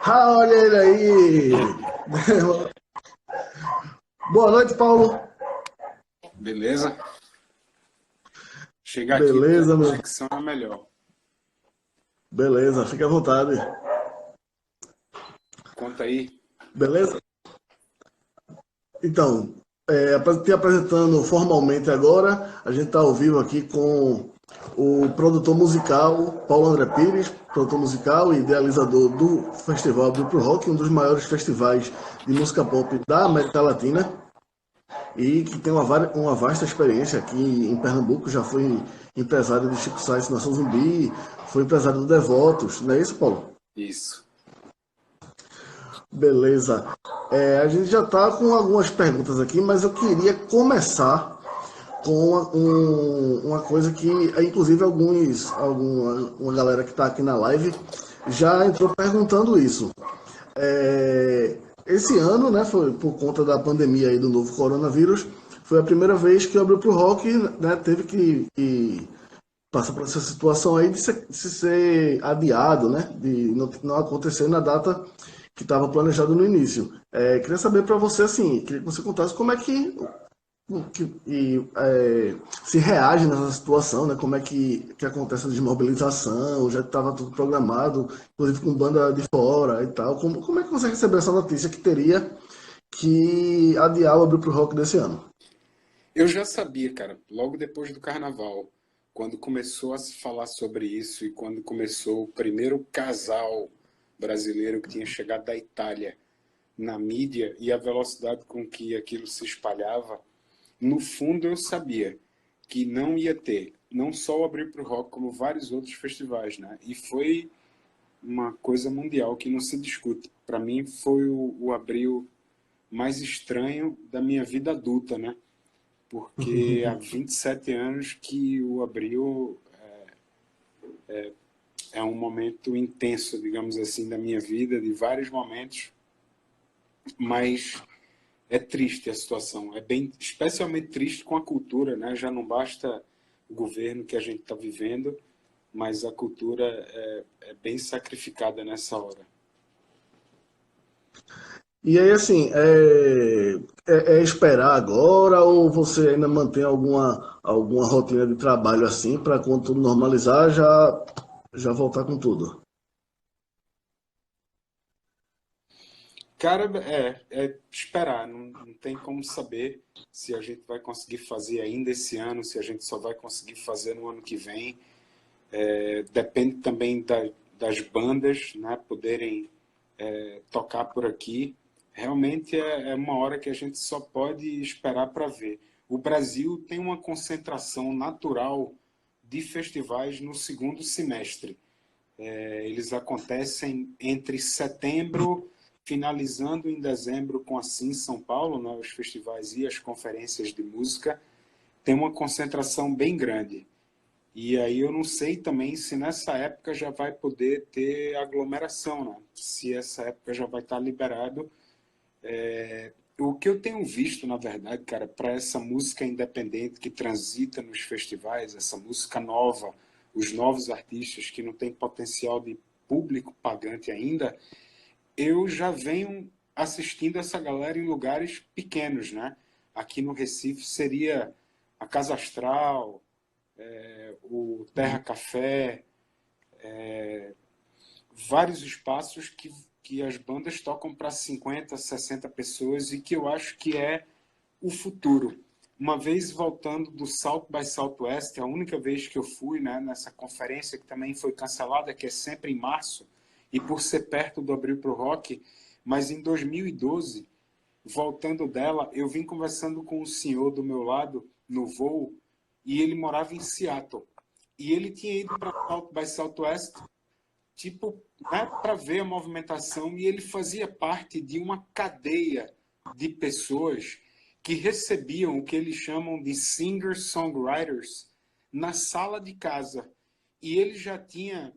Ah, olha ele aí! Boa noite, Paulo. Beleza? Chegar aqui pela Beleza, meu. conexão é melhor. Beleza, fica à vontade. Conta aí. Beleza? Então, te apresentando formalmente agora, a gente está ao vivo aqui com o produtor musical Paulo André Pires, produtor musical e idealizador do Festival Abril pro Rock, um dos maiores festivais de música pop da América Latina e que tem uma vasta experiência aqui em Pernambuco. Já foi empresário de Chico Sainz Nação Zumbi, foi empresário do Devotos, não é isso, Paulo? Isso. Beleza. A gente já está com algumas perguntas aqui, mas eu queria começar com uma coisa que, inclusive, uma galera que está aqui na live já entrou perguntando isso. Esse ano, né, foi por conta da pandemia aí do novo coronavírus, foi a primeira vez que o Abril pro Rock, né, teve que passar por essa situação aí de ser adiado, né, de não acontecer na data que estava planejado no início. Queria saber para você, assim, queria que você contasse como é que se reage nessa situação, né? Como é que acontece a desmobilização, já estava tudo programado, inclusive com banda de fora e tal. Como é que você recebeu essa notícia que teria que adiar o Abril pro Rock desse ano? Eu já sabia, cara, logo depois do carnaval, quando começou a se falar sobre isso e quando começou o primeiro casal brasileiro que tinha chegado da Itália na mídia e a velocidade com que aquilo se espalhava, no fundo eu sabia que não ia ter não só o Abril pro Rock, como vários outros festivais, né? E foi uma coisa mundial que não se discute. Para mim foi o Abril mais estranho da minha vida adulta, né? Porque há 27 anos que o Abril é um momento intenso, digamos assim, da minha vida, de vários momentos, mas é triste a situação, é bem, especialmente triste com a cultura, né? Já não basta o governo que a gente está vivendo, mas a cultura é bem sacrificada nessa hora. E aí, assim, é esperar agora ou você ainda mantém alguma rotina de trabalho assim para quando tudo normalizar já voltar com tudo? Cara, é esperar, não tem como saber se a gente vai conseguir fazer ainda esse ano, se a gente só vai conseguir fazer no ano que vem. Depende também das bandas, né, poderem tocar por aqui. Realmente é uma hora que a gente só pode esperar para ver. O Brasil tem uma concentração natural de festivais no segundo semestre. Eles acontecem entre setembro, finalizando em dezembro com a Sim São Paulo, né, os festivais e as conferências de música. Tem uma concentração bem grande. E aí eu não sei também se nessa época já vai poder ter aglomeração, né? Se essa época já vai estar liberado. O que eu tenho visto, na verdade, cara, para essa música independente que transita nos festivais, essa música nova, os novos artistas que não têm potencial de público pagante ainda, eu já venho assistindo essa galera em lugares pequenos, né? Aqui no Recife seria a Casa Astral, o Terra Café, vários espaços que as bandas tocam para 50, 60 pessoas e que eu acho que é o futuro. Uma vez voltando do South by Southwest, a única vez que eu fui, né, nessa conferência que também foi cancelada, que é sempre em março, e por ser perto do Abril pro Rock, mas em 2012, voltando dela, eu vim conversando com o senhor do meu lado no voo e ele morava em Seattle. E ele tinha ido para South by Southwest tipo, né, para ver a movimentação, e ele fazia parte de uma cadeia de pessoas que recebiam o que eles chamam de singer-songwriters na sala de casa. E ele já tinha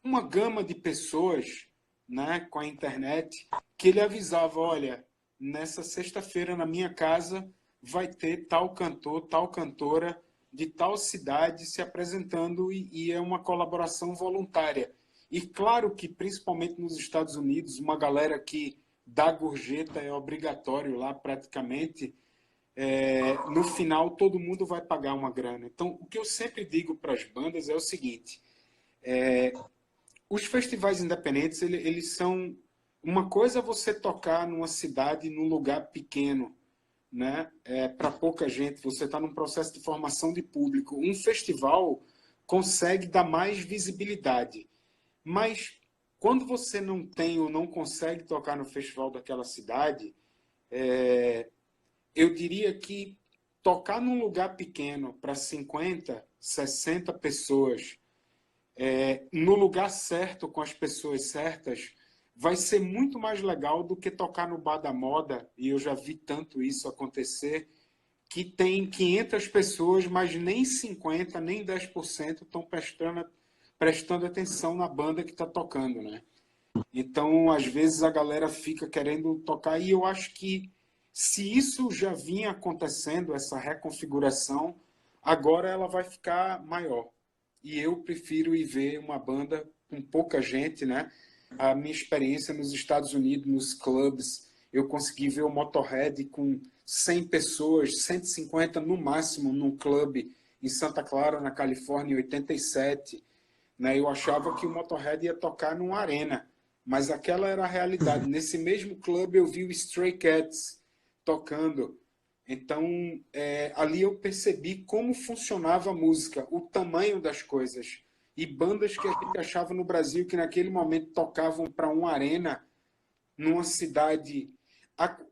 uma gama de pessoas, né, com a internet, que ele avisava, olha, nessa sexta-feira na minha casa vai ter tal cantor, tal cantora de tal cidade se apresentando e é uma colaboração voluntária. E claro que, principalmente nos Estados Unidos, uma galera que dá gorjeta é obrigatório lá praticamente, no final todo mundo vai pagar uma grana. Então, o que eu sempre digo para as bandas é o seguinte, os festivais independentes, eles são... Uma coisa é você tocar numa cidade, num lugar pequeno, né? Para pouca gente, você está num processo de formação de público. Um festival consegue dar mais visibilidade, mas quando você não tem ou não consegue tocar no festival daquela cidade, eu diria que tocar num lugar pequeno para 50, 60 pessoas, no lugar certo, com as pessoas certas, vai ser muito mais legal do que tocar no Bar da Moda, e eu já vi tanto isso acontecer, que tem 500 pessoas, mas nem 50, nem 10% estão prestando atenção na banda que está tocando, né? Então, às vezes, a galera fica querendo tocar, e eu acho que se isso já vinha acontecendo, essa reconfiguração, agora ela vai ficar maior. E eu prefiro ir ver uma banda com pouca gente, né? A minha experiência nos Estados Unidos, nos clubes, eu consegui ver o Motorhead com 100 pessoas, 150 no máximo, num clube em Santa Clara, na Califórnia, em 87. Né? Eu achava que o Motorhead ia tocar numa arena, mas aquela era a realidade. Nesse mesmo clube eu vi o Stray Cats tocando. Então, ali eu percebi como funcionava a música, o tamanho das coisas. E bandas que a gente achava no Brasil que naquele momento tocavam para uma arena, numa cidade.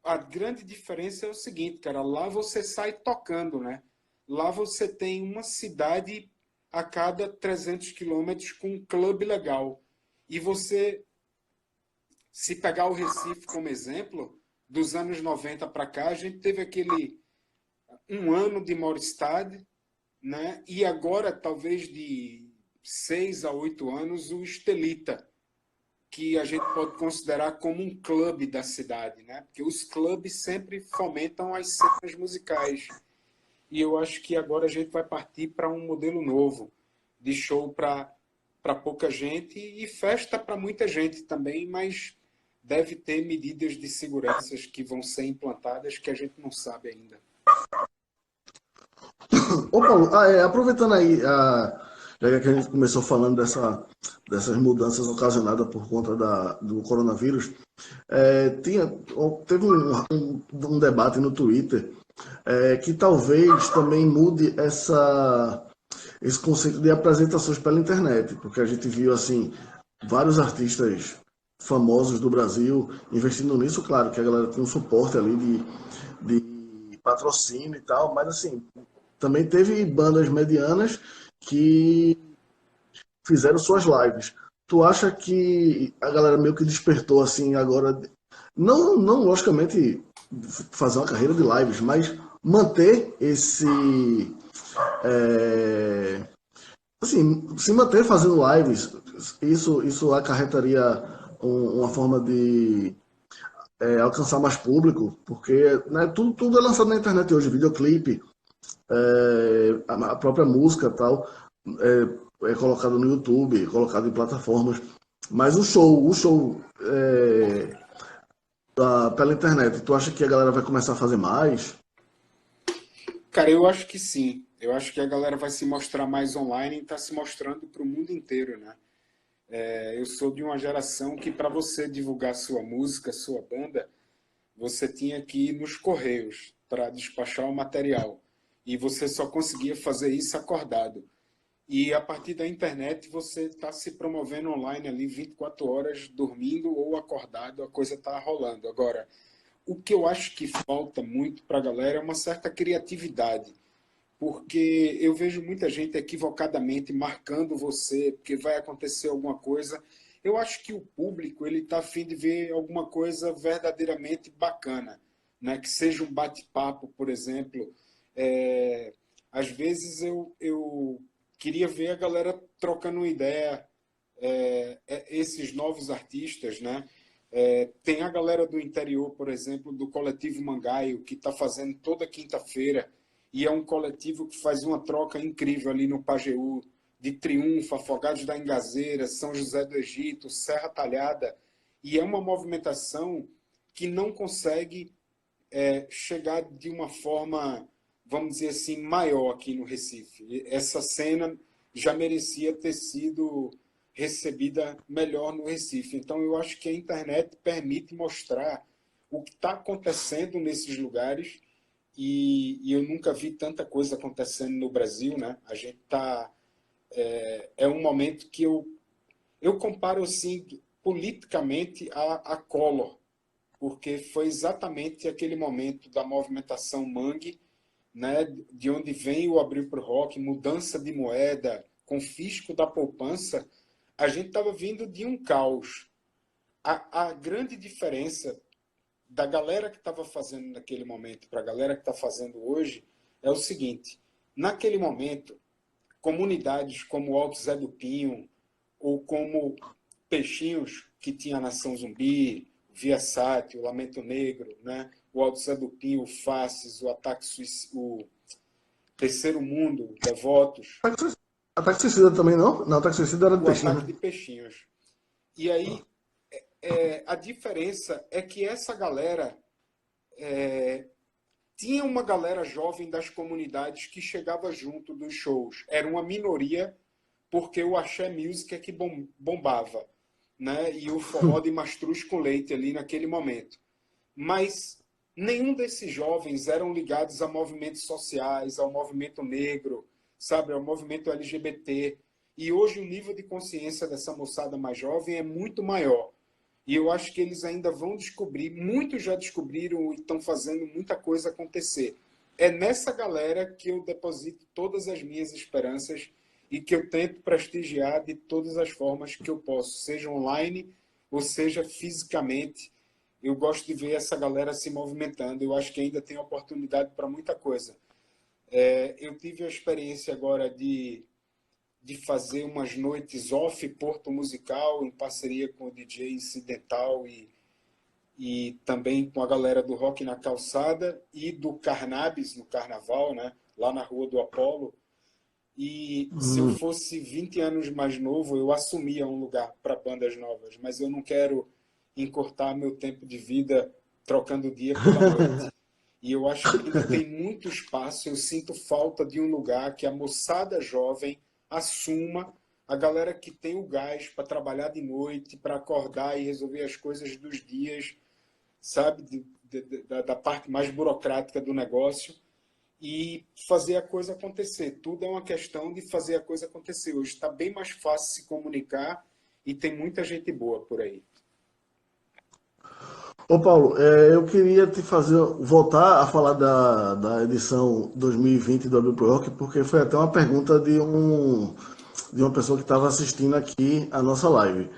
A grande diferença é o seguinte, cara, lá você sai tocando, né? Lá você tem uma cidade a cada 300 quilômetros com um clube legal. E você, se pegar o Recife como exemplo, dos anos 90 para cá, a gente teve aquele um ano de Moristad, né? E agora, talvez de 6 a 8 anos, o Estelita, que a gente pode considerar como um clube da cidade, né? Porque os clubes sempre fomentam as cenas musicais. E eu acho que agora a gente vai partir para um modelo novo, de show para pouca gente e festa para muita gente também, mas deve ter medidas de segurança que vão ser implantadas que a gente não sabe ainda. Ô Paulo, aproveitando aí, já que a gente começou falando dessas mudanças ocasionadas por conta do coronavírus, teve um debate no Twitter que talvez também mude esse conceito de apresentações pela internet, porque a gente viu assim vários artistas famosos do Brasil investindo nisso, claro que a galera tem um suporte ali de patrocínio e tal, mas assim, também teve bandas medianas que fizeram suas lives. Tu acha que a galera meio que despertou assim agora, não logicamente fazer uma carreira de lives, mas manter assim, se manter fazendo lives, isso acarretaria uma forma de alcançar mais público, porque né, tudo é lançado na internet hoje, videoclipe, a própria música e tal, é colocado no YouTube, colocado em plataformas. Mas o show pela internet, tu acha que a galera vai começar a fazer mais? Cara, eu acho que sim. Eu acho que a galera vai se mostrar mais online e está se mostrando para o mundo inteiro, né? Eu sou de uma geração que para você divulgar sua música, sua banda, você tinha que ir nos correios para despachar o material. E você só conseguia fazer isso acordado. E a partir da internet você está se promovendo online ali 24 horas, dormindo ou acordado, a coisa está rolando. Agora, o que eu acho que falta muito para a galera é uma certa criatividade. Porque eu vejo muita gente equivocadamente marcando você, porque vai acontecer alguma coisa. Eu acho que o público ele está a fim de ver alguma coisa verdadeiramente bacana, né? Que seja um bate-papo, por exemplo. Às vezes eu queria ver a galera trocando uma ideia, esses novos artistas, né? Tem a galera do interior, por exemplo, do Coletivo Mangaio, que está fazendo toda quinta-feira, e é um coletivo que faz uma troca incrível ali no Pajeú, de Triunfo, Afogados da Engazeira, São José do Egito, Serra Talhada, e é uma movimentação que não consegue chegar de uma forma, vamos dizer assim, maior aqui no Recife. Essa cena já merecia ter sido recebida melhor no Recife. Então, eu acho que a internet permite mostrar o que está acontecendo nesses lugares, e eu nunca vi tanta coisa acontecendo no Brasil, né? A gente está... É um momento que eu comparo, assim, politicamente a Collor, porque foi exatamente aquele momento da movimentação Mangue, né, de onde vem o Abril para o Rock, mudança de moeda, confisco da poupança. A gente estava vindo de um caos. A grande diferença da galera que estava fazendo naquele momento para a galera que está fazendo hoje é o seguinte: naquele momento, comunidades como o Alto Zé do Pinho, ou como Peixinhos, que tinha a Nação Zumbi, o Viasat, o Lamento Negro, né? O Alto Zé do Pinho, o Faces, o Ataque Suicida, o Terceiro Mundo, Devotos. Ataque Suicida também não? Não, Ataque Suicida era de O peixinho, Ataque né? de Peixinhos. E aí, a diferença é que essa galera tinha uma galera jovem das comunidades que chegava junto dos shows. Era uma minoria, porque o axé music é que bombava, né? E o forró de mastruz com leite ali naquele momento. Mas nenhum desses jovens eram ligados a movimentos sociais, ao movimento negro, sabe, ao movimento LGBT. E hoje o nível de consciência dessa moçada mais jovem é muito maior. E eu acho que eles ainda vão descobrir, muitos já descobriram e estão fazendo muita coisa acontecer. É nessa galera que eu deposito todas as minhas esperanças e que eu tento prestigiar de todas as formas que eu posso, seja online ou seja fisicamente. Eu gosto de ver essa galera se movimentando. Eu acho que ainda tem oportunidade para muita coisa. Eu tive a experiência agora de fazer umas noites off Porto Musical, em parceria com o DJ Incidental e também com a galera do Rock na Calçada e do Carnabis no Carnaval, né? Lá na Rua do Apolo. E se eu fosse 20 anos mais novo, eu assumia um lugar para bandas novas, mas eu não quero encurtar meu tempo de vida trocando o dia pela noite. E eu acho que ainda tem muito espaço. Eu sinto falta de um lugar que a moçada jovem assuma, a galera que tem o gás para trabalhar de noite, para acordar e resolver as coisas dos dias, sabe, da parte mais burocrática do negócio, e fazer a coisa acontecer. Tudo é uma questão de fazer a coisa acontecer. Hoje está bem mais fácil se comunicar e tem muita gente boa por aí. Ô Paulo, eu queria te fazer voltar a falar da edição 2020 do Abril Pro Rock, porque foi até uma pergunta de uma pessoa que estava assistindo aqui a nossa live.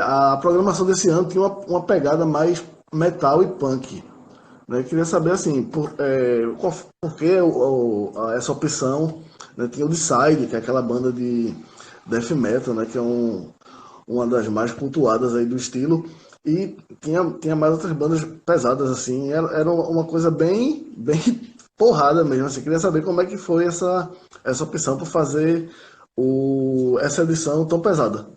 A programação desse ano tinha uma pegada mais metal e punk. Né? Queria saber assim, por que essa opção, né? Tinha o Decide, que é aquela banda de death metal, né? Que é uma das mais cultuadas aí do estilo. E tinha mais outras bandas pesadas, assim. Era uma coisa bem porrada mesmo. Assim. Queria saber como é que foi essa opção por fazer essa edição tão pesada.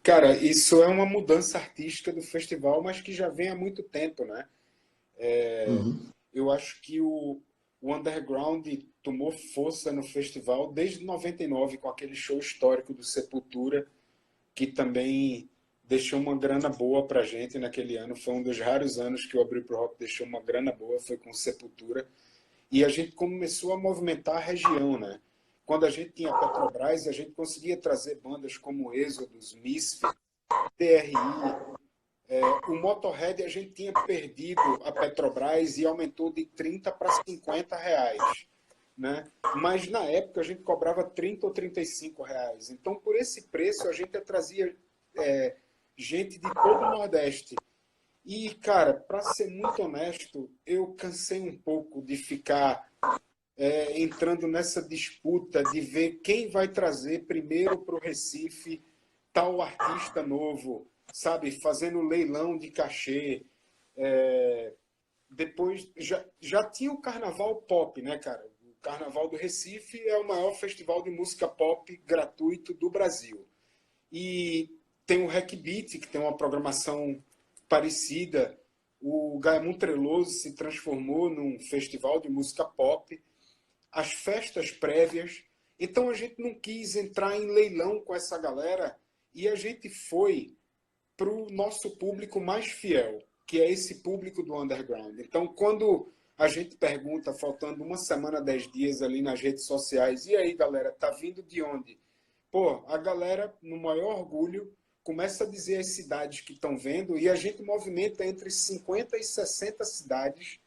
Cara, isso é uma mudança artística do festival, mas que já vem há muito tempo, né? Uhum. Eu acho que o underground tomou força no festival desde 99, com aquele show histórico do Sepultura, que também deixou uma grana boa pra gente naquele ano. Foi um dos raros anos que o Abril pro Rock deixou uma grana boa, foi com Sepultura. E a gente começou a movimentar a região, né? Quando a gente tinha a Petrobras, a gente conseguia trazer bandas como Êxodos, Misfits, TRI. O Motorhead a gente tinha perdido a Petrobras e aumentou de 30 para 50 reais. Né? Mas na época a gente cobrava 30 ou 35 reais. Então, por esse preço, a gente trazia gente de todo o Nordeste. E, cara, para ser muito honesto, eu cansei um pouco de ficar entrando nessa disputa de ver quem vai trazer primeiro para o Recife tal artista novo, sabe? Fazendo leilão de cachê. Depois já tinha o carnaval pop, né, cara? O Carnaval do Recife é o maior festival de música pop gratuito do Brasil. E tem o Rec Beat, que tem uma programação parecida. O Gaiamum Treloso se transformou num festival de música pop. As festas prévias. Então a gente não quis entrar em leilão com essa galera e a gente foi para o nosso público mais fiel, que é esse público do underground. Então, quando a gente pergunta, faltando uma semana, 10 dias ali nas redes sociais, e aí, galera, tá vindo de onde? Pô, a galera, no maior orgulho, começa a dizer as cidades que estão vendo, e a gente movimenta entre 50 e 60 cidades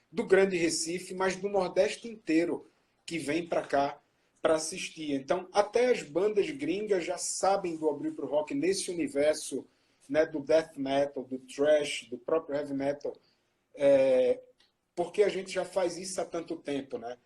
do Grande Recife, mas do Nordeste inteiro, que vem para cá para assistir. Então, até as bandas gringas já sabem do Abril pro Rock nesse universo, né, do death metal, do thrash, do próprio heavy metal, porque a gente já faz isso há tanto tempo, né?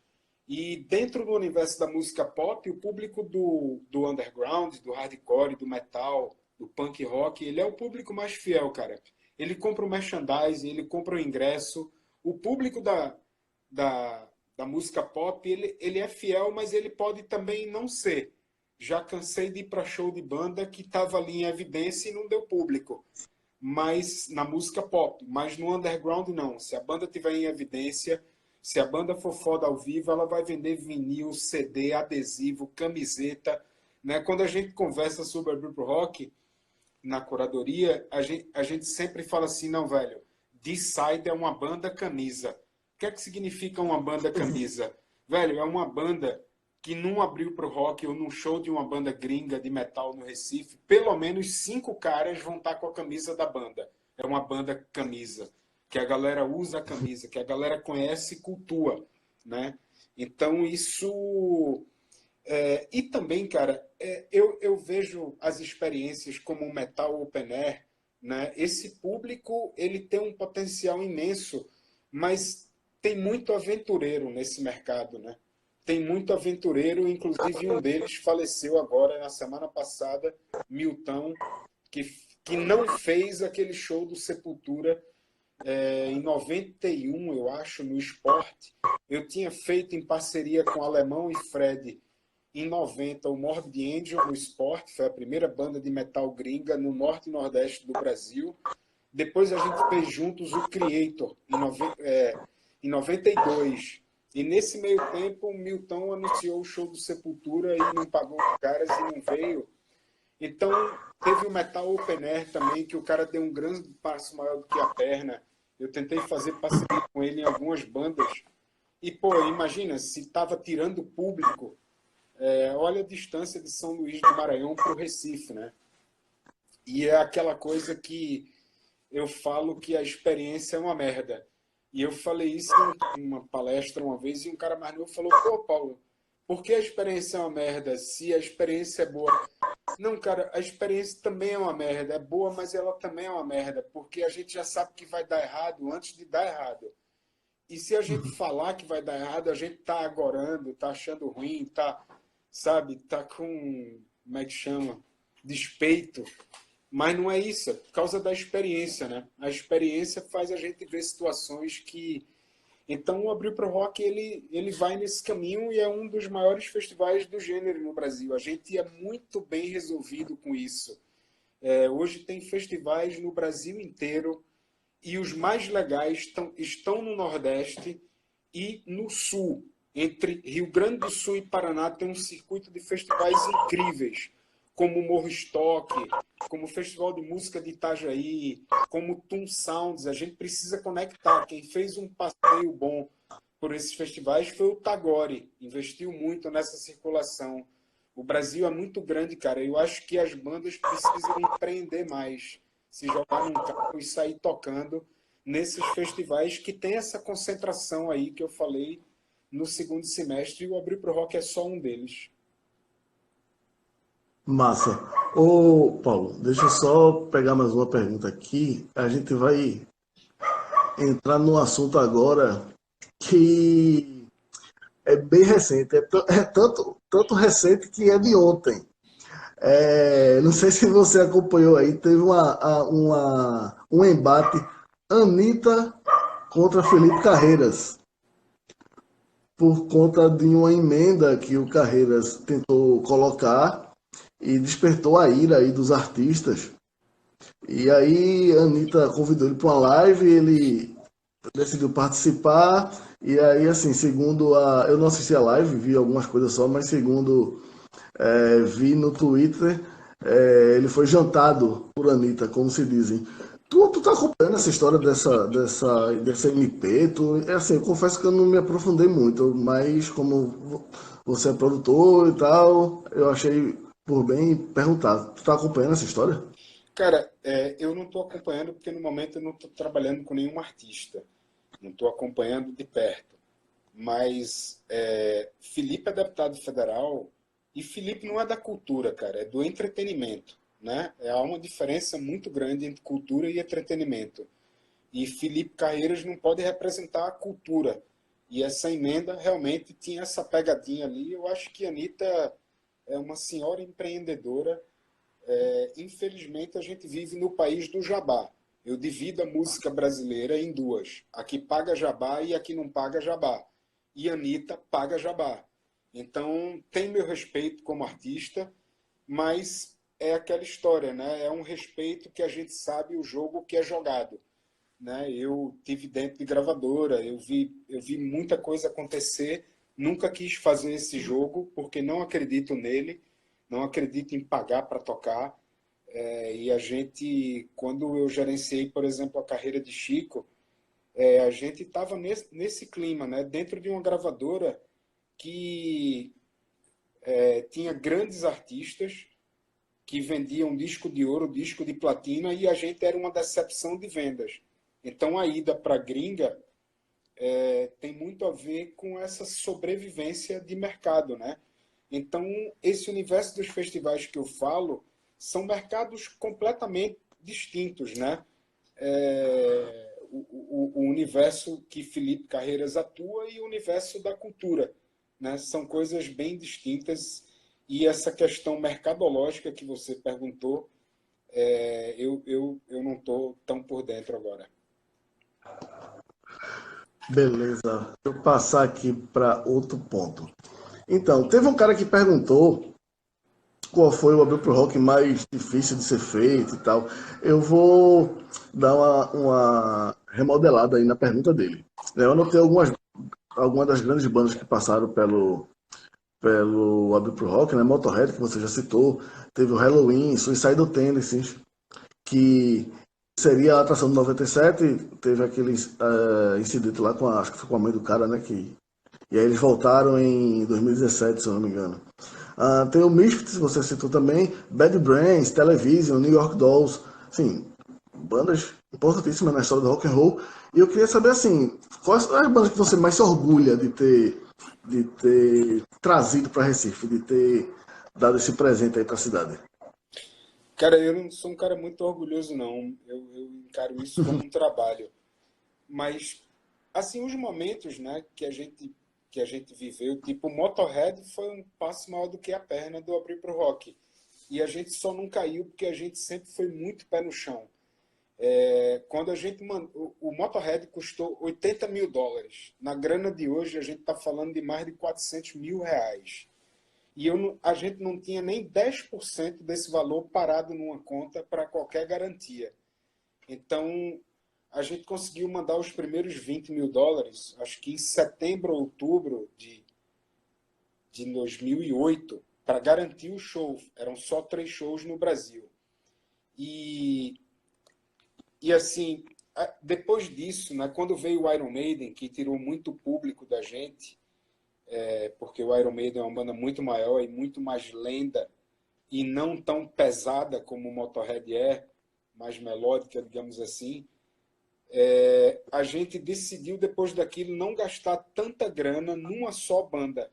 E dentro do universo da música pop, o público do underground, do hardcore, do metal, do punk rock, ele é o público mais fiel, cara. Ele compra o merchandising, ele compra o ingresso. O público da música pop, ele é fiel, mas ele pode também não ser. Já cansei de ir para show de banda que estava ali em evidência e não deu público. Mas na música pop, mas no underground não. Se a banda tiver em evidência, se a banda for foda ao vivo, ela vai vender vinil, CD, adesivo, camiseta, né? Quando a gente conversa sobre Abril pro Rock na curadoria, a gente sempre fala assim, não, velho, Decide é uma banda camisa. O que é que significa uma banda camisa? Velho, é uma banda que num Abril pro Rock ou num show de uma banda gringa de metal no Recife, pelo menos 5 caras vão estar com a camisa da banda. É uma banda camisa, que a galera usa a camisa, que a galera conhece e cultua, né? Então isso... e também, cara, eu vejo as experiências como o Metal Open Air, né? Esse público, ele tem um potencial imenso, mas tem muito aventureiro nesse mercado, né? Tem muito aventureiro, inclusive um deles faleceu agora, na semana passada, Milton, que não fez aquele show do Sepultura em 91, eu acho, no Esporte. Eu tinha feito em parceria com Alemão e Fred, em 90, o Morbid Angel no Esporte, foi a primeira banda de metal gringa no norte e nordeste do Brasil. Depois a gente fez juntos o Creator, em 92. E nesse meio tempo, o Milton anunciou o show do Sepultura e não pagou os caras e não veio. Então, teve o Metal Open Air também, que o cara deu um grande passo maior do que a perna. Eu tentei fazer parceria com ele em algumas bandas. E, pô, imagina, se estava tirando público, olha a distância de São Luís do Maranhão para o Recife, né? E é aquela coisa que eu falo que a experiência é uma merda. E eu falei isso em uma palestra uma vez e um cara mais novo falou, pô, Paulo, por que a experiência é uma merda se a experiência é boa? Não, cara, a experiência também é uma merda. É boa, mas ela também é uma merda, porque a gente já sabe que vai dar errado antes de dar errado. E se a gente falar que vai dar errado, a gente tá agorando, tá achando ruim, tá, sabe, tá com, como é que chama? Despeito. Mas não é isso, é por causa da experiência, né? A experiência faz a gente ver situações que... Então, o Abril pro Rock, ele vai nesse caminho e é um dos maiores festivais do gênero no Brasil. A gente é muito bem resolvido com isso. Hoje tem festivais no Brasil inteiro e os mais legais estão no Nordeste e no Sul. Entre Rio Grande do Sul e Paraná tem um circuito de festivais incríveis, como o Morro Estoque, como o Festival de Música de Itajaí, como o Toon Sounds. A gente precisa conectar. Quem fez um passeio bom por esses festivais foi o Tagore. Investiu muito nessa circulação. O Brasil é muito grande, cara. Eu acho que as bandas precisam empreender mais. Se jogar num carro e sair tocando nesses festivais que tem essa concentração aí que eu falei no segundo semestre. E o Abril pro Rock é só um deles. Massa. Ô, Paulo, deixa eu só pegar mais uma pergunta aqui. A gente vai entrar num assunto agora que é bem recente. É tanto recente que é de ontem. Não sei se você acompanhou aí, teve um embate Anitta contra Felipe Carreiras. por conta de uma emenda que o Carreiras tentou colocar e despertou a ira aí dos artistas. E aí a Anitta convidou ele para uma live, ele decidiu participar, e aí assim, segundo a... Eu não assisti a live, vi algumas coisas só, mas segundo vi no Twitter, ele foi jantado por Anitta, como se dizem. Tu tá acompanhando essa história dessa MP? Assim, eu confesso que eu não me aprofundei muito, mas como você é produtor e tal, eu achei por bem perguntar. Tu tá acompanhando essa história? Cara, eu não estou acompanhando porque no momento eu não estou trabalhando com nenhum artista. Não estou acompanhando de perto. Mas Felipe é deputado federal e Felipe não é da cultura, cara, é do entretenimento, né? Há uma diferença muito grande entre cultura e entretenimento. E Felipe Carreiras não pode representar a cultura. E essa emenda realmente tinha essa pegadinha ali. Eu acho que a Anitta é uma senhora empreendedora. Infelizmente, a gente vive no país do jabá. Eu divido a música brasileira em duas. A que paga jabá e a que não paga jabá. E a Anitta paga jabá. Então, tem meu respeito como artista, mas é aquela história, né? É um respeito que a gente sabe o jogo que é jogado, né? Eu tive dentro de gravadora, eu vi muita coisa acontecer, nunca quis fazer esse jogo porque não acredito nele, não acredito em pagar para tocar. E a gente, quando eu gerenciei, por exemplo, a carreira de Chico, a gente estava nesse clima, né? Dentro de uma gravadora que tinha grandes artistas que vendiam disco de ouro, disco de platina, e a gente era uma decepção de vendas. Então a ida para a gringa tem muito a ver com essa sobrevivência de mercado, né? Então esse universo dos festivais que eu falo são mercados completamente distintos, né? O universo que Felipe Carreiras atua e o universo da cultura, né? São coisas bem distintas e essa questão mercadológica que você perguntou, eu não estou tão por dentro agora. Beleza. Deixa eu passar aqui para outro ponto. Então, teve um cara que perguntou qual foi o Abril pro Rock mais difícil de ser feito e tal. Eu vou dar uma remodelada aí na pergunta dele. Eu anotei algumas das grandes bandas que passaram pelo Abril pro Rock, né? Motorhead, que você já citou, teve o Halloween, Suicidal Tendencies, que seria a atração de 97, teve aquele incidente lá com acho que foi com a mãe do cara, né? E aí eles voltaram em 2017, se eu não me engano. Tem o Misfits, você citou também, Bad Brains, Television, New York Dolls, assim, bandas importantíssimas na história do rock and roll. E eu queria saber, assim, quais são as bandas que você mais se orgulha de ter trazido para Recife, de ter dado esse presente aí para a cidade? Cara, eu não sou um cara muito orgulhoso, não. Eu encaro isso como um trabalho. Mas, assim, os momentos, né, que a gente viveu, tipo, o Motorhead foi um passo maior do que a perna do Abrir pro Rock. E a gente só não caiu porque a gente sempre foi muito pé no chão. Quando a gente o Motorhead custou US$ 80.000. Na grana de hoje, a gente está falando de mais de R$ 400.000. E a gente não tinha nem 10% desse valor parado numa conta para qualquer garantia. Então, a gente conseguiu mandar os primeiros US$ 20.000, acho que em setembro ou outubro de 2008, para garantir o show. Eram só 3 shows no Brasil. E assim, depois disso, né, quando veio o Iron Maiden, que tirou muito público da gente, porque o Iron Maiden é uma banda muito maior e muito mais lenda, e não tão pesada como o Motorhead mais melódica, digamos assim, a gente decidiu, depois daquilo, não gastar tanta grana numa só banda,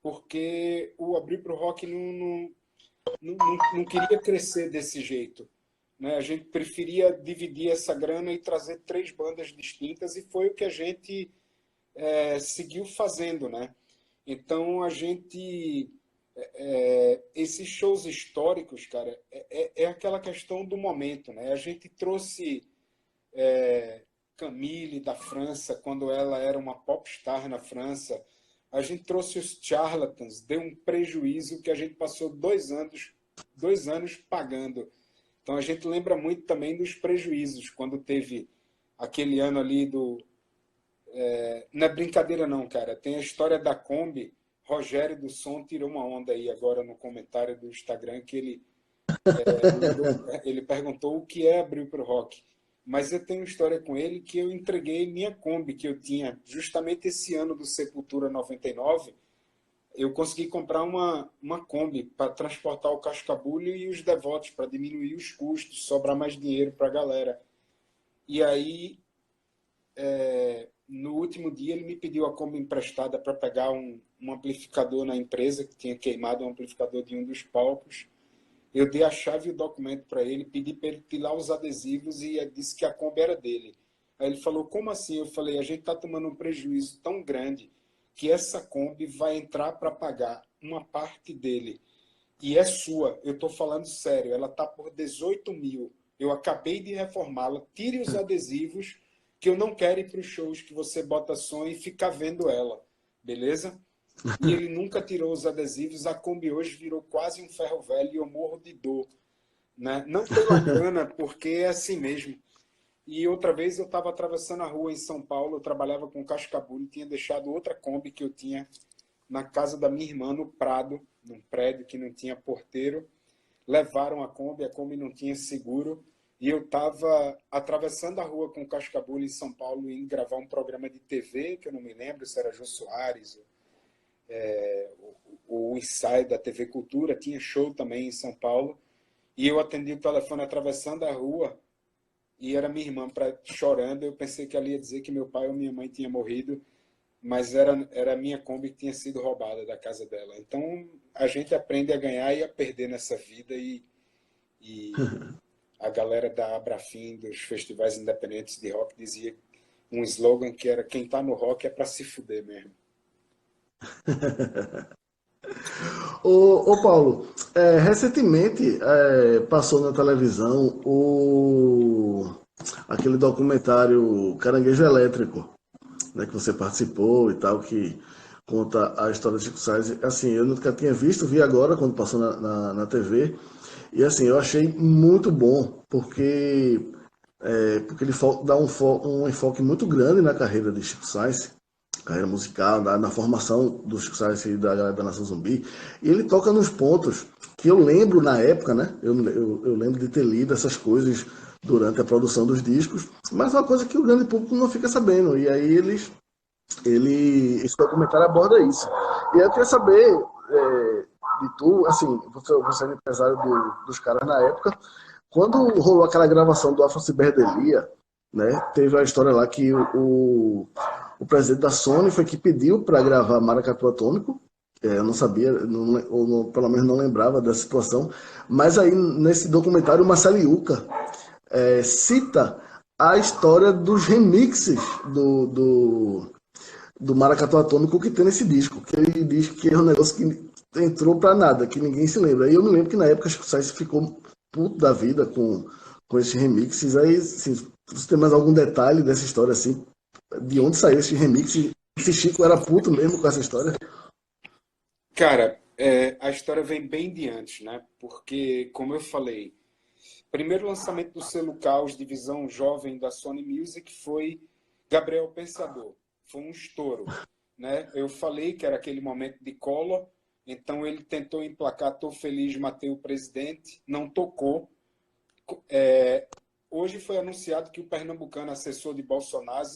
porque o Abrir pro Rock não queria crescer desse jeito. Né? A gente preferia dividir essa grana e trazer 3 bandas distintas, e foi o que a gente seguiu fazendo. Né? Então, a gente... esses shows históricos, cara, é aquela questão do momento. Né? A gente trouxe Camille da França, quando ela era uma popstar na França. a gente trouxe os charlatans, deu um prejuízo que a gente passou 2 anos pagando. Então a gente lembra muito também dos prejuízos, quando teve aquele ano ali do... não é brincadeira não, cara. Tem a história da Kombi. Rogério do Som tirou uma onda aí agora no comentário do Instagram, que ele perguntou o que é Abril para o Rock. Mas eu tenho uma história com ele que eu entreguei minha Kombi, que eu tinha justamente esse ano do Sepultura 99. Eu consegui comprar uma Kombi para transportar o Cascabulho e os Devotos, para diminuir os custos, sobrar mais dinheiro para a galera. E aí, no último dia, ele me pediu a Kombi emprestada para pegar um amplificador na empresa, que tinha queimado um amplificador de um dos palcos. Eu dei a chave e o documento para ele, pedi para ele tirar os adesivos e disse que a Kombi era dele. Aí ele falou, como assim? Eu falei, a gente está tomando um prejuízo tão grande que essa Kombi vai entrar para pagar uma parte dele. E é sua, eu estou falando sério, ela está por 18 mil. Eu acabei de reformá-la, tire os adesivos, que eu não quero ir para os shows que você bota som e ficar vendo ela. Beleza? E ele nunca tirou os adesivos. A Kombi hoje virou quase um ferro velho e eu morro de dor. Né? Não pela grana, porque é assim mesmo. E outra vez eu estava atravessando a rua em São Paulo, eu trabalhava com Cascabulho, tinha deixado outra Kombi que eu tinha na casa da minha irmã, no Prado, num prédio que não tinha porteiro. Levaram a Kombi não tinha seguro. E eu estava atravessando a rua com Cascabulho em São Paulo, indo gravar um programa de TV, que eu não me lembro se era Jô Soares, o ensaio da TV Cultura, tinha show também em São Paulo, e eu atendi o telefone atravessando a rua, e era minha irmã chorando. Eu pensei que ela ia dizer que meu pai ou minha mãe tinha morrido, mas era a minha Kombi que tinha sido roubada da casa dela. Então, a gente aprende a ganhar e a perder nessa vida, e a galera da Abrafim, dos festivais independentes de rock, dizia um slogan que era: quem tá no rock é para se fuder mesmo. Ô Paulo, recentemente passou na televisão aquele documentário Caranguejo Elétrico, né, que você participou e tal, que conta a história de Chico Sainz. Assim, eu nunca tinha visto, vi agora quando passou na TV, e assim, eu achei muito bom, porque ele dá um enfoque muito grande na carreira de Chico Sainz, carreira musical, na formação do Chico Sainz e da galera da Nação Zumbi. E ele toca nos pontos que eu lembro na época, né? Eu lembro de ter lido essas coisas durante a produção dos discos, mas é uma coisa que o grande público não fica sabendo. E aí esse documentário aborda isso. E eu queria saber de tu, assim, você é empresário dos caras na época, quando rolou aquela gravação do Afro Ciberdelia, né? Teve a história lá que o presidente da Sony foi que pediu para gravar Maracatu Atômico. Eu não sabia, ou pelo menos não lembrava dessa situação. Mas aí, nesse documentário, o Marcelo Iuca cita a história dos remixes do Maracatu Atômico que tem nesse disco. Que ele diz que é um negócio que entrou para nada, que ninguém se lembra. E eu me lembro que na época o Sainz ficou puto da vida com esses remixes. Aí, assim, você tem mais algum detalhe dessa história, assim? De onde saiu esse remix? Se Chico era puto mesmo com essa história? Cara, a história vem bem de antes, né? Porque, como eu falei, primeiro lançamento do selo Caos, divisão jovem da Sony Music, foi Gabriel Pensador. Foi um estouro, né? Eu falei que era aquele momento de Collor, então ele tentou emplacar Tô Feliz, Matei o Presidente, não tocou. Hoje foi anunciado que o pernambucano, assessor de Bolsonaro,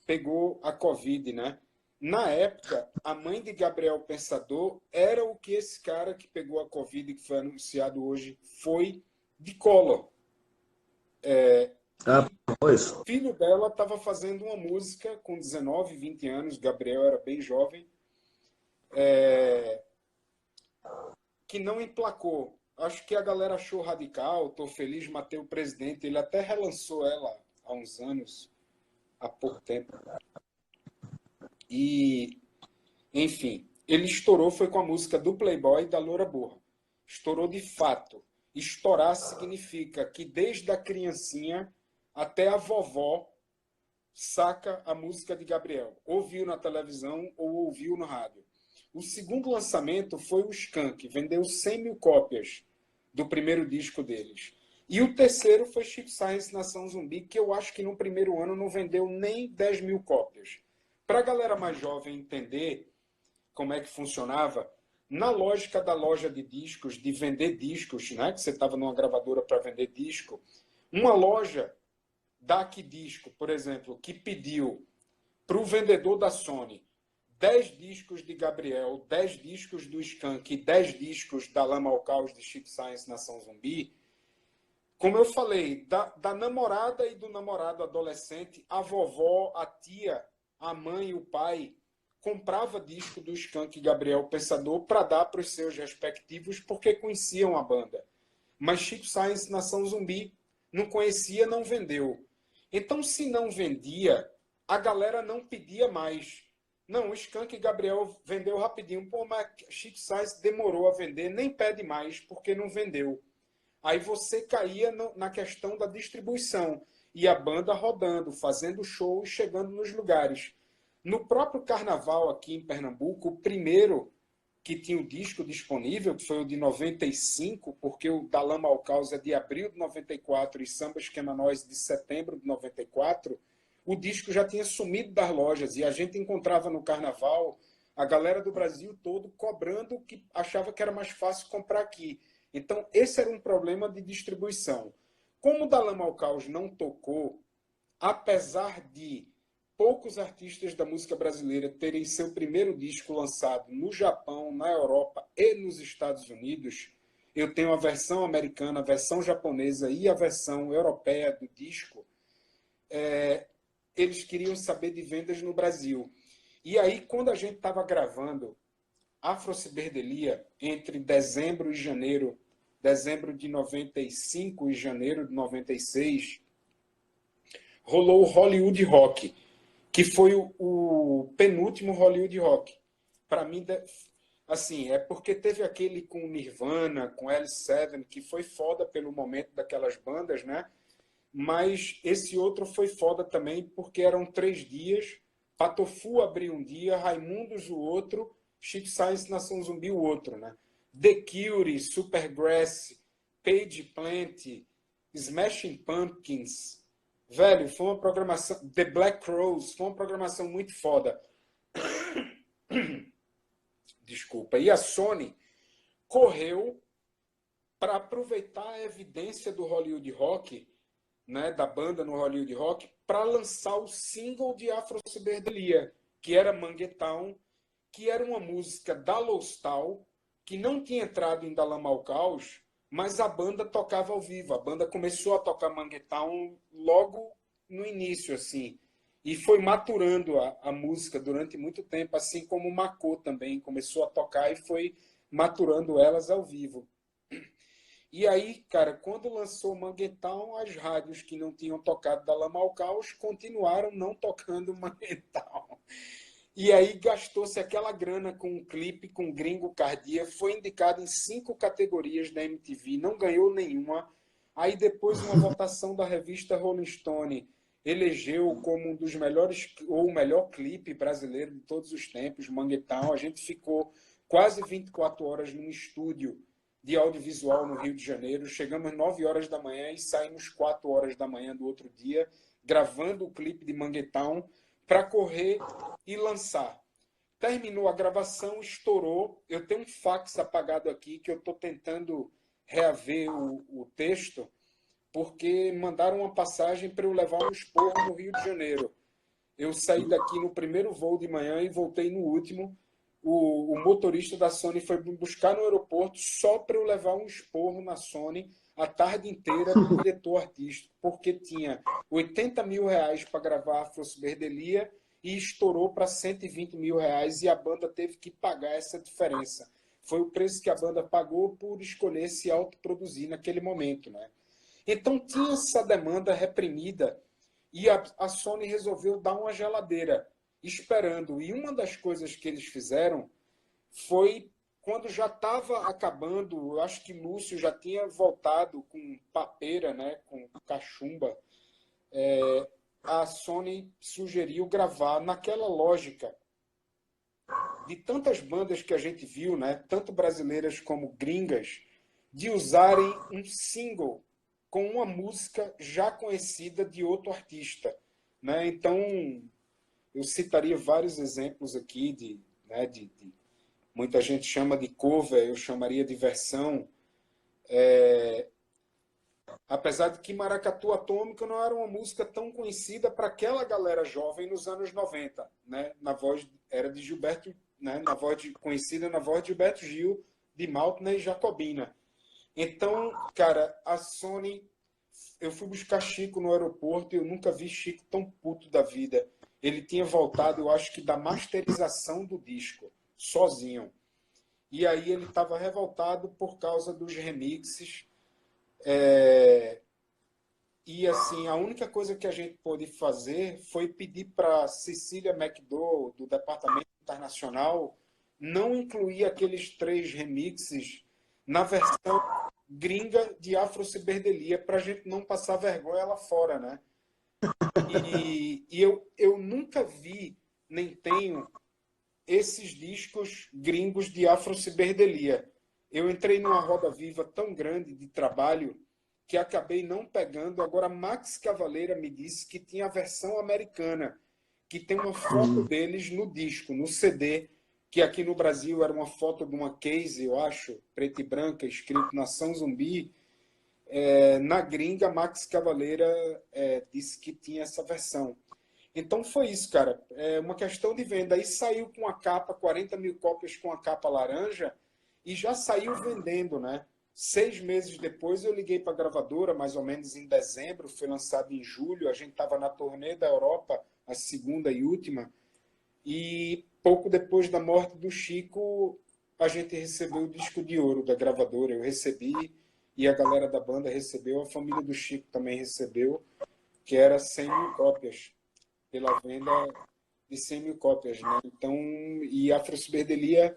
pegou a Covid, né? Na época, a mãe de Gabriel Pensador era o que esse cara que pegou a Covid, que foi anunciado hoje, foi de Collor. Pois. O filho dela estava fazendo uma música com 19, 20 anos, Gabriel era bem jovem, que não emplacou. Acho que a galera achou radical, Tô Feliz, Matei o Presidente. Ele até relançou ela há uns anos, há pouco tempo. E, enfim, ele estourou, foi com a música do Playboy e da Loura Burra. Estourou de fato. Estourar significa que desde a criancinha até a vovó saca a música de Gabriel. Ouviu na televisão ou ouviu no rádio. O segundo lançamento foi o Skank, vendeu 100 mil cópias do primeiro disco deles. E o terceiro foi Chico Science, Nação Zumbi, que eu acho que no primeiro ano não vendeu nem 10 mil cópias. Para a galera mais jovem entender como é que funcionava, na lógica da loja de discos, de vender discos, né, que você estava numa gravadora para vender disco, uma loja da Aquidisco, por exemplo, que pediu para o vendedor da Sony 10 discos de Gabriel, 10 discos do Skank e 10 discos da Lama ao Caos de Chico Science Nação Zumbi, como eu falei, da namorada e do namorado adolescente, a vovó, a tia, a mãe, o pai, comprava disco do Skank e Gabriel Pensador para dar para os seus respectivos, porque conheciam a banda. Mas Chico Science Nação Zumbi não conhecia, não vendeu. Então, se não vendia, a galera não pedia mais. Não, o Skank e Gabriel vendeu rapidinho. Pô, mas Chico Science demorou a vender, nem pede mais, porque não vendeu. Aí você caía na questão da distribuição. E a banda rodando, fazendo show e chegando nos lugares. No próprio carnaval aqui em Pernambuco, o primeiro que tinha o disco disponível, que foi o de 95, porque o da Lama ao Caos é de abril de 94 e Samba Esquema Nós de setembro de 94, o disco já tinha sumido das lojas e a gente encontrava no carnaval a galera do Brasil todo cobrando que achava que era mais fácil comprar aqui. Então, esse era um problema de distribuição. Como o da Lama ao Caos não tocou, apesar de poucos artistas da música brasileira terem seu primeiro disco lançado no Japão, na Europa e nos Estados Unidos, eu tenho a versão americana, a versão japonesa e a versão europeia do disco, eles queriam saber de vendas no Brasil. E aí, quando a gente estava gravando Afrociberdelia, entre dezembro e janeiro, dezembro de 95 e janeiro de 96, rolou o Hollywood Rock, que foi o penúltimo Hollywood Rock. Para mim, assim, é porque teve aquele com Nirvana, com L7, que foi foda pelo momento daquelas bandas, né? Mas esse outro foi foda também, porque eram 3 dias, Patofu abriu um dia, Raimundos o outro, Chico Science Nação Zumbi o outro, né? The Cure, Supergrass, Page Plant, Smashing Pumpkins. Velho, foi uma programação... The Black Crowes, foi uma programação muito foda. Desculpa. E a Sony correu para aproveitar a evidência do Hollywood Rock, né, da banda no Hollywood Rock, para lançar o single de Afrociberdelia, que era Manguetown, que era uma música da Lostal, que não tinha entrado em Da Lama ao Caos, mas a banda tocava ao vivo. A banda começou a tocar Manguetown logo no início, assim. E foi maturando a música durante muito tempo, assim como o Macô também começou a tocar e foi maturando elas ao vivo. E aí, cara, quando lançou Manguetown, as rádios que não tinham tocado Da Lama ao Caos continuaram não tocando Manguetown. E aí gastou-se aquela grana com um clipe com Gringo Cardia, foi indicado em 5 categorias da MTV, não ganhou nenhuma. Aí depois uma votação da revista Rolling Stone elegeu como um dos melhores, ou o melhor clipe brasileiro de todos os tempos, Manguetown. A gente ficou quase 24 horas num estúdio de audiovisual no Rio de Janeiro, chegamos 9 horas da manhã e saímos 4 horas da manhã do outro dia, gravando o clipe de Manguetown, para correr e lançar. Terminou a gravação, estourou. Eu tenho um fax apagado aqui que eu estou tentando reaver o texto, porque mandaram uma passagem para eu levar um esporro no Rio de Janeiro. Eu saí daqui no primeiro voo de manhã e voltei no último. O motorista da Sony foi me buscar no aeroporto só para eu levar um esporro na Sony a tarde inteira do diretor artístico, porque tinha 80 mil reais para gravar Afrociberdelia e estourou para 120 mil reais e a banda teve que pagar essa diferença. Foi o preço que a banda pagou por escolher se autoproduzir naquele momento, né? Então tinha essa demanda reprimida e a Sony resolveu dar uma geladeira, esperando. E uma das coisas que eles fizeram foi, quando já estava acabando, eu acho que Lúcio já tinha voltado com papeira, né, com cachumba, a Sony sugeriu gravar naquela lógica de tantas bandas que a gente viu, né, tanto brasileiras como gringas, de usarem um single com uma música já conhecida de outro artista, né? Então, eu citaria vários exemplos aqui de muita gente chama de cover, eu chamaria de versão. Apesar de que Maracatu Atômico não era uma música tão conhecida para aquela galera jovem nos anos 90, né? Na voz era de Gilberto, né? Conhecida na voz de Gilberto Gil, de Maltner e Jacobina. Então, cara, a Sony, eu fui buscar Chico no aeroporto e eu nunca vi Chico tão puto da vida. Ele tinha voltado, eu acho que da masterização do disco, sozinho. E aí ele estava revoltado por causa dos remixes. E assim, a única coisa que a gente pôde fazer foi pedir para Cecília McDowell, do Departamento Internacional, não incluir aqueles 3 remixes na versão gringa de Afro-Ciberdelia, para a gente não passar vergonha lá fora, né? E eu nunca vi, nem tenho, esses discos gringos de Afro-Ciberdelia. Eu entrei numa roda viva tão grande de trabalho que acabei não pegando. Agora, Max Cavaleira me disse que tinha a versão americana, que tem uma foto deles no disco, no CD, que aqui no Brasil era uma foto de uma case, eu acho, preta e branca, escrito Nação Zumbi. Na gringa, Max Cavaleira disse que tinha essa versão. Então foi isso, cara. É uma questão de venda. Aí saiu com a capa, 40 mil cópias com a capa laranja, e já saiu vendendo, né? 6 meses depois eu liguei para a gravadora, mais ou menos em dezembro, foi lançado em julho, a gente estava na turnê da Europa, a segunda e última, e pouco depois da morte do Chico, a gente recebeu o disco de ouro da gravadora. Eu recebi, e a galera da banda recebeu, a família do Chico também recebeu, que era 100 mil cópias, pela venda de 100 mil cópias, né? Então, e a Afro-Ciberdelia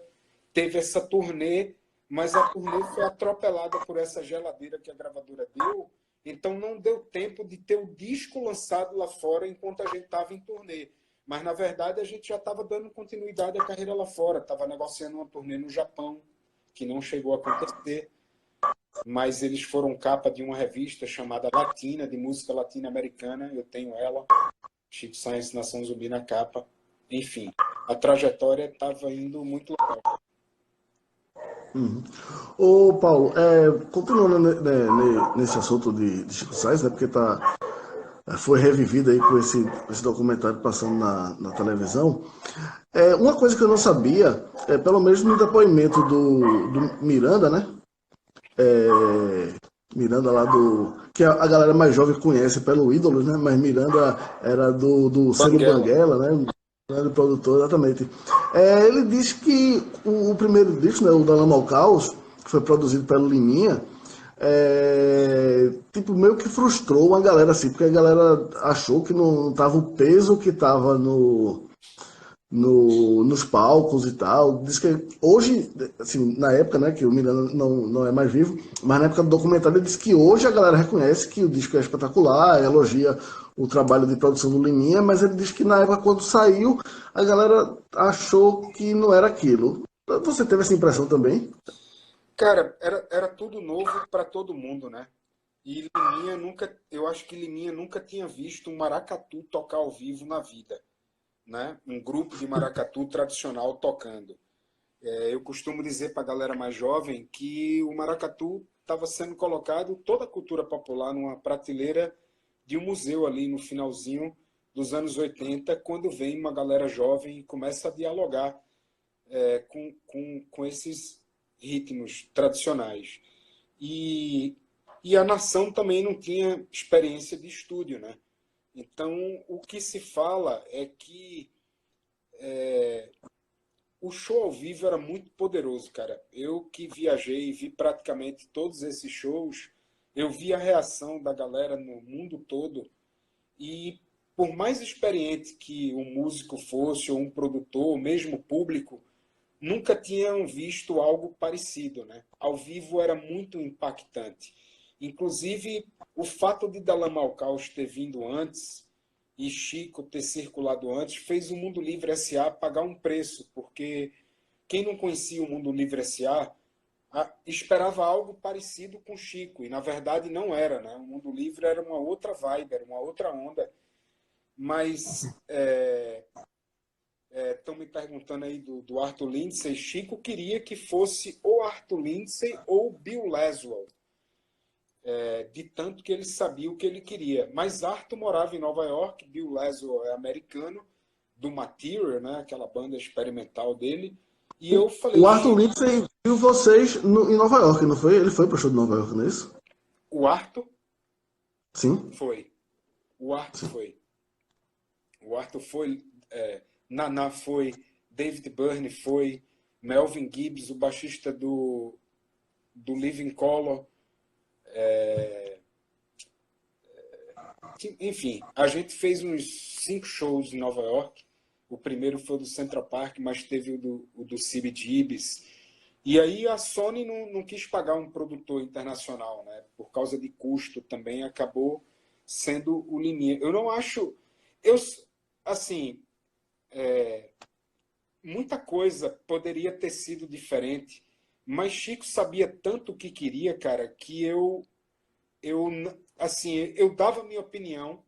teve essa turnê, mas a turnê foi atropelada por essa geladeira que a gravadora deu, então não deu tempo de ter o disco lançado lá fora enquanto a gente estava em turnê. Mas, na verdade, a gente já estava dando continuidade à carreira lá fora, estava negociando uma turnê no Japão, que não chegou a acontecer, mas eles foram capa de uma revista chamada Latina, de música latino-americana, eu tenho ela, Chico Science, Nação Zumbi na capa. Enfim, a trajetória estava indo muito legal. Ô, Paulo, continuando nesse assunto de Chico Sainz, né, porque foi revivido aí com esse documentário passando na televisão. Uma coisa que eu não sabia, pelo menos no depoimento do Miranda, né? Miranda lá que a galera mais jovem conhece pelo ídolo, né? Mas Miranda era do selo Banguela, né? Grande produtor, exatamente. Ele disse que o primeiro disco, né, o Da Lama ao Caos, que foi produzido pelo Liminha, tipo, meio que frustrou uma galera assim, porque a galera achou que não tava o peso que tava nos palcos e tal. Diz que hoje, assim, na época, né, que o Miranda não é mais vivo, mas na época do documentário ele disse que hoje a galera reconhece que o disco é espetacular, elogia o trabalho de produção do Liminha, mas ele diz que na época quando saiu, a galera achou que não era aquilo. Você teve essa impressão também? Cara, era tudo novo para todo mundo, né? E Liminha eu acho que Liminha nunca tinha visto um maracatu tocar ao vivo na vida, né? Um grupo de maracatu tradicional tocando. Eu costumo dizer para a galera mais jovem que o maracatu estava sendo colocado, toda a cultura popular, numa prateleira de um museu ali no finalzinho dos anos 80, quando vem uma galera jovem e começa a dialogar com esses ritmos tradicionais. E a nação também não tinha experiência de estúdio, né? Então, o que se fala é que o show ao vivo era muito poderoso, cara. Eu que viajei e vi praticamente todos esses shows, eu vi a reação da galera no mundo todo e por mais experiente que um músico fosse, ou um produtor, ou mesmo público, nunca tinham visto algo parecido, né? Ao vivo era muito impactante. Inclusive, o fato de Dalama ao Caos ter vindo antes e Chico ter circulado antes, fez o Mundo Livre S.A. pagar um preço, porque quem não conhecia o Mundo Livre S.A. esperava algo parecido com Chico, e na verdade não era, né? O Mundo Livre era uma outra vibe, era uma outra onda, mas estão me perguntando aí do Arthur Lindsay. Chico queria que fosse ou Arthur Lindsay ou Bill Laswell, de tanto que ele sabia o que ele queria. Mas Arthur morava em Nova York, Bill Laswell é americano, do Material, né? Aquela banda experimental dele, e eu falei, O Arthur Chico, Lindsay viu vocês em Nova York, não foi? Ele foi pro show de Nova York, não é isso? o Arthur Sim. foi, o Arthur Sim. foi, o Arthur foi, Naná foi, David Byrne foi, Melvin Gibbs, o baixista do Living Colour, enfim, a gente fez uns 5 shows em Nova York. O primeiro foi do Central Park, mas teve o do CBGBs. E aí a Sony não quis pagar um produtor internacional, né? Por causa de custo também, acabou sendo o limite. Eu não acho... assim, muita coisa poderia ter sido diferente, mas Chico sabia tanto o que queria, cara, que eu dava minha opinião,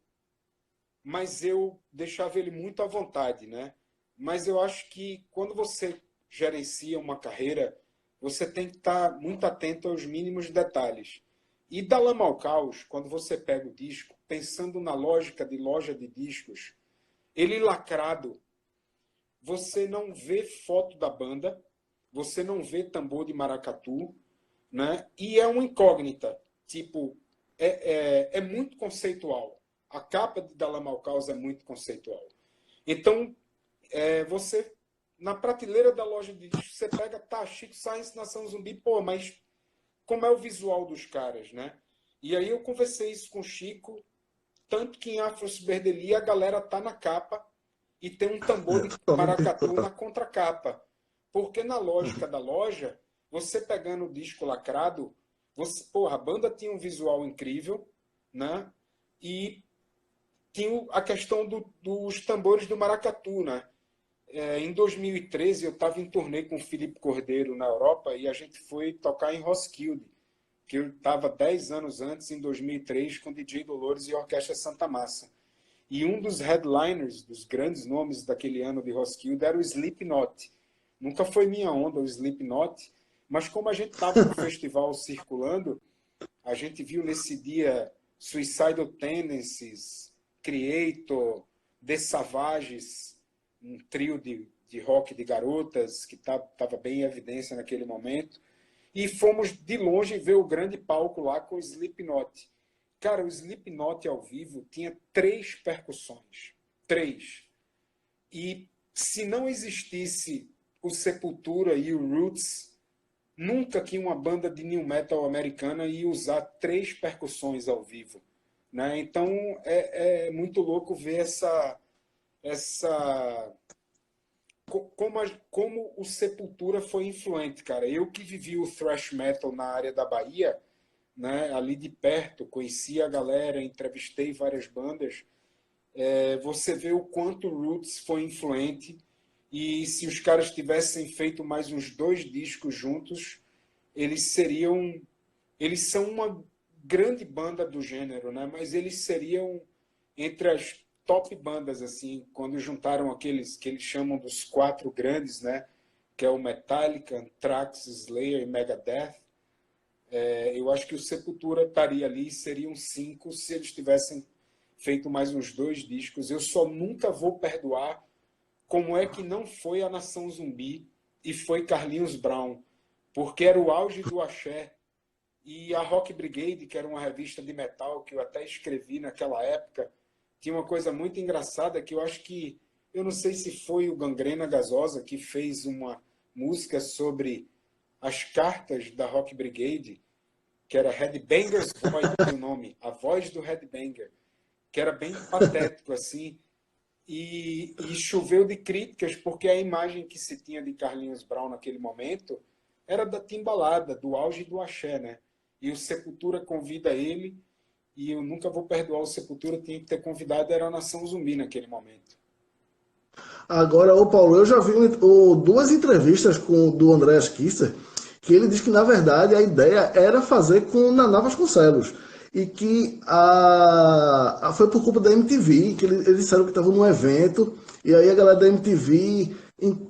mas eu deixava ele muito à vontade, né? Mas eu acho que quando você gerencia uma carreira, você tem que estar muito atento aos mínimos detalhes. E da Lama ao Caos, quando você pega o disco, pensando na lógica de loja de discos, ele lacrado, você não vê foto da banda, você não vê tambor de maracatu, né? E é uma incógnita, tipo, é muito conceitual. A capa de Dalama ao Caos é muito conceitual. Então, você, na prateleira da loja de discos, você pega, tá, Chico Science, Nação Zumbi, pô, mas como é o visual dos caras, né? E aí eu conversei isso com o Chico, tanto que em Afro Ciberdelia a galera tá na capa e tem um tambor de maracatu na contracapa. Porque na lógica da loja, você pegando o disco lacrado, a banda tinha um visual incrível, né? E tinha a questão dos tambores do maracatu, né? Em 2013, eu estava em turnê com o Felipe Cordeiro na Europa e a gente foi tocar em Roskilde, que eu estava 10 anos antes, em 2003, com DJ Dolores e a Orquestra Santa Massa. E um dos headliners, dos grandes nomes daquele ano de Roskilde, era o Slipknot. Nunca foi minha onda o Slipknot, mas como a gente estava no festival circulando, a gente viu nesse dia Suicidal Tendencies, Creator, The Savages, um trio de rock de garotas que estava bem em evidência naquele momento. E fomos de longe ver o grande palco lá com o Slipknot. Cara, o Slipknot ao vivo tinha 3 percussões. 3. E se não existisse o Sepultura e o Roots, nunca que uma banda de new metal americana ia usar 3 percussões ao vivo, né? Então é muito louco ver como o Sepultura foi influente, cara. Eu que vivi o thrash metal na área da Bahia, né, ali de perto, conheci a galera, entrevistei várias bandas, você vê o quanto o Roots foi influente, e se os caras tivessem feito mais uns 2 discos juntos, eles são uma grande banda do gênero, né? Mas eles seriam entre as top bandas, assim, quando juntaram aqueles que eles chamam dos 4 grandes, né? Que é o Metallica, Anthrax, Slayer e Megadeth. Eu acho que o Sepultura estaria ali, seriam 5 se eles tivessem feito mais uns 2 discos. Eu só nunca vou perdoar como é que não foi a Nação Zumbi e foi Carlinhos Brown, porque era o auge do axé. E a Rock Brigade, que era uma revista de metal que eu até escrevi naquela época, tinha uma coisa muito engraçada que eu acho que, eu não sei se foi o Gangrena Gasosa que fez uma música sobre as cartas da Rock Brigade, que era Headbanger's Voice, o nome, a voz do Headbanger, que era bem patético assim, e choveu de críticas, porque a imagem que se tinha de Carlinhos Brown naquele momento era da timbalada, do auge do axé, né? E o Sepultura convida ele, e eu nunca vou perdoar o Sepultura, tinha que ter convidado, era a Nação Zumbi naquele momento. Agora, ô Paulo, eu já vi duas entrevistas do Andreas Kisser, que ele diz que, na verdade, a ideia era fazer com Naná Vasconcelos. E que foi por culpa da MTV, que eles disseram que estavam num evento, e aí a galera da MTV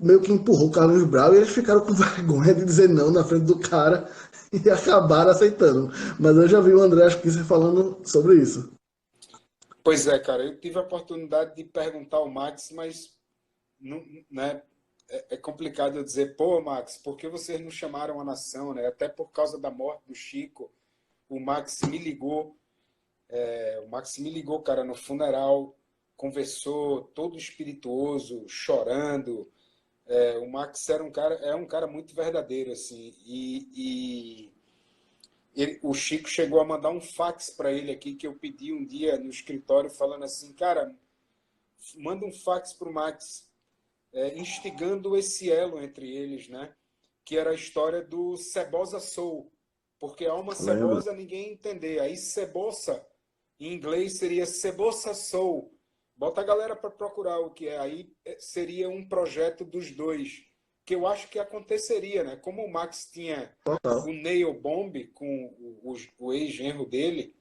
meio que empurrou o Carlos Brau, e eles ficaram com vergonha de dizer não na frente do cara, e acabaram aceitando. Mas eu já vi o Andreas Kisser falando sobre isso. Pois é, cara, eu tive a oportunidade de perguntar ao Max, mas não, né, é complicado eu dizer, pô, Max, por que vocês não chamaram a Nação, né? Até por causa da morte do Chico, o Max me ligou, cara, no funeral, conversou todo espirituoso, chorando. O Max é um cara muito verdadeiro, assim, o Chico chegou a mandar um fax para ele aqui, que eu pedi um dia no escritório, falando assim, cara, manda um fax para o Max, instigando esse elo entre eles, né? Que era a história do Cebosa Soul, porque alma cebosa ninguém entender. Aí cebosa, em inglês, seria Cebosa Soul. Bota a galera para procurar o que é. Aí seria um projeto dos dois, que eu acho que aconteceria, né? Como o Max tinha o Nail Bomb com o ex-genro dele,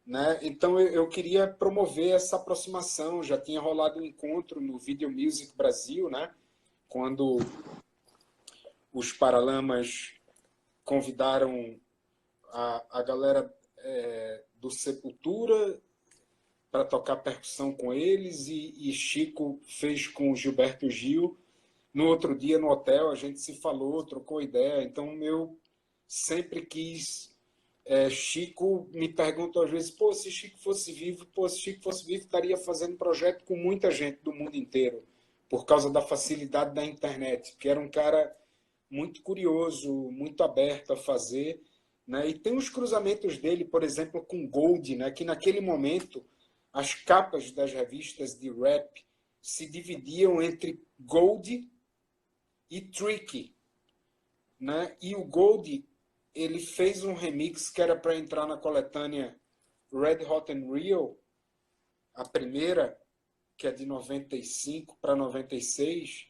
né? Então eu queria promover essa aproximação. Já tinha rolado um encontro no Video Music Brasil, né? Quando os Paralamas convidaram a galera do Sepultura para tocar percussão com eles, e Chico fez com o Gilberto Gil. No outro dia, no hotel, a gente se falou, trocou ideia. Então, eu sempre quis... Chico me pergunta às vezes, se Chico fosse vivo, estaria fazendo projeto com muita gente do mundo inteiro, por causa da facilidade da internet, porque era um cara muito curioso, muito aberto a fazer, né? E tem os cruzamentos dele, por exemplo, com Gold, né? Que naquele momento as capas das revistas de rap se dividiam entre Gold e Tricky, né? E o Gold, ele fez um remix que era para entrar na coletânea Red Hot and Real, a primeira, que é de 95 para 96,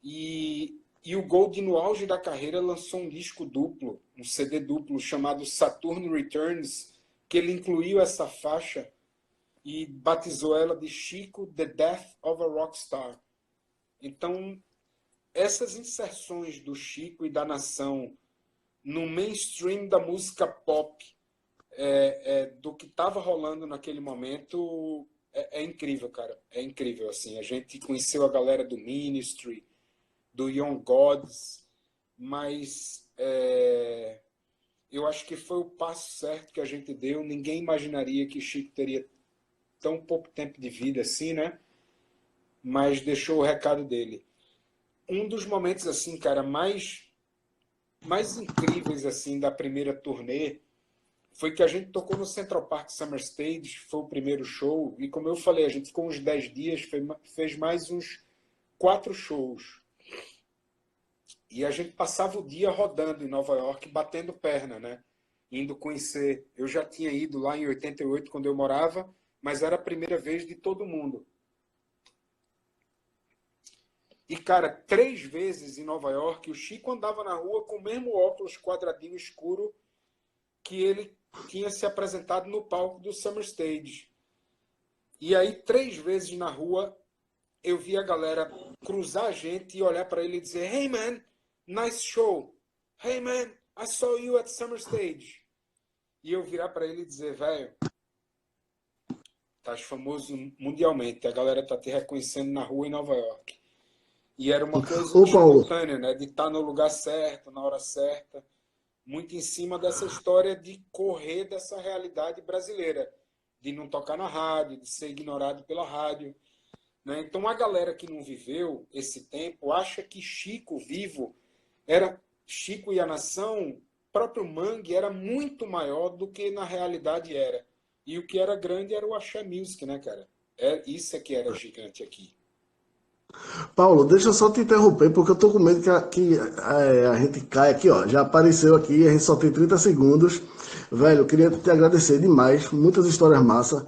e o Gold, no auge da carreira, lançou um disco duplo, um CD duplo chamado Saturn Returns, que ele incluiu essa faixa e batizou ela de Chico, The Death of a Rockstar. Então, essas inserções do Chico e da Nação no mainstream da música pop, do que estava rolando naquele momento, é incrível, cara. É incrível, assim. A gente conheceu a galera do Ministry, do Young Gods, mas eu acho que foi o passo certo que a gente deu. Ninguém imaginaria que Chico teria tão pouco tempo de vida assim, né? Mas deixou o recado dele. Um dos momentos, assim, cara, mais incríveis, assim, da primeira turnê foi que a gente tocou no Central Park Summer Stage, foi o primeiro show, e como eu falei, a gente ficou uns 10 dias, fez mais uns 4 shows. E a gente passava o dia rodando em Nova York, batendo perna, né? Indo conhecer. Eu já tinha ido lá em 88, quando eu morava, mas era a primeira vez de todo mundo. E, cara, 3 vezes em Nova York, o Chico andava na rua com o mesmo óculos quadradinho escuro que ele tinha se apresentado no palco do Summer Stage. E aí, 3 vezes na rua, eu vi a galera cruzar a gente e olhar para ele e dizer: "Hey, man, nice show. Hey, man, I saw you at Summer Stage." E eu virar para ele e dizer: "Velho, estás famoso mundialmente. A galera está te reconhecendo na rua em Nova York." E era uma coisa espontânea, né? De estar no lugar certo, na hora certa. Muito em cima dessa história de correr dessa realidade brasileira. De não tocar na rádio, de ser ignorado pela rádio. Né? Então, a galera que não viveu esse tempo acha que Chico vivo era... Chico e a Nação, próprio Mangue, era muito maior do que na realidade era. E o que era grande era o Axé Music, né, cara? Isso é que era gigante aqui. Paulo, deixa eu só te interromper, porque eu tô com medo que a gente caia aqui, ó. Já apareceu aqui, a gente só tem 30 segundos. Velho, eu queria te agradecer demais, muitas histórias massa.